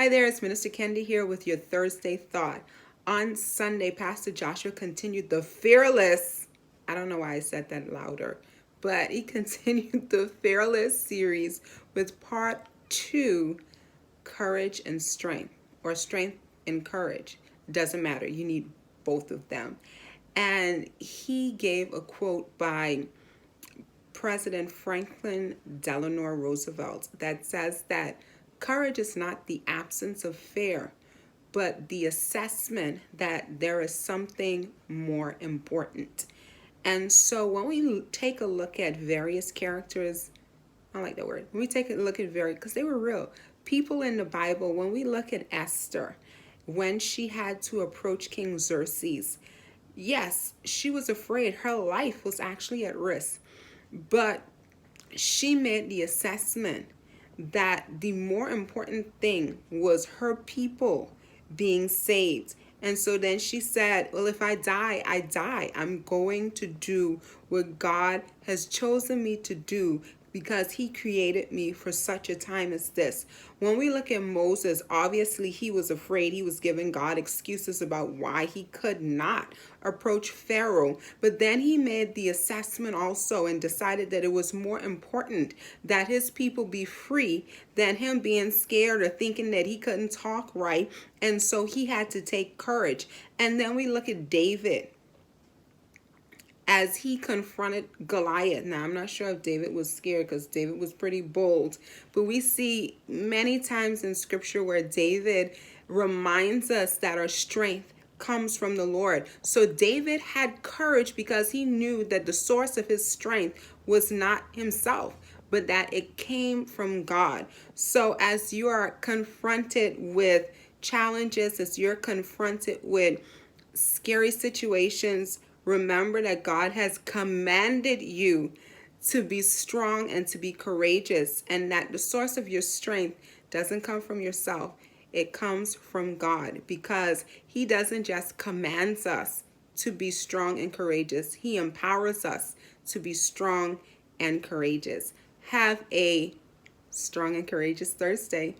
Hi there, it's Minister Kendy here with your Thursday Thought. On Sunday, Pastor Joshua continued the fearless, I don't know why I said that louder, but he continued the fearless series with part 2, courage and strength, or strength and courage. It doesn't matter, you need both of them. And he gave a quote by President Franklin Delano Roosevelt that says that courage is not the absence of fear, but the assessment that there is something more important. And so when we take a look at various characters, I like that word. When we take a look at because they were real people in the Bible, when we look at Esther, when she had to approach King Xerxes, yes, she was afraid. Her life was actually at risk. But she made the assessment that the more important thing was her people being saved. And so then she said, well, if I die, I die. I'm going to do what God has chosen me to do because he created me for such a time as this. When we look at Moses, obviously he was afraid. He was giving God excuses about why he could not approach Pharaoh. But then he made the assessment also and decided that it was more important that his people be free than him being scared or thinking that he couldn't talk right. And so he had to take courage. And then we look at David as he confronted Goliath. Now, I'm not sure if David was scared because David was pretty bold, but we see many times in scripture where David reminds us that our strength comes from the Lord. So David had courage because he knew that the source of his strength was not himself, but that it came from God. So as you are confronted with challenges, as you're confronted with scary situations, remember that God has commanded you to be strong and to be courageous, and that the source of your strength doesn't come from yourself. It comes from God, because he doesn't just command us to be strong and courageous. He empowers us to be strong and courageous. Have a strong and courageous Thursday.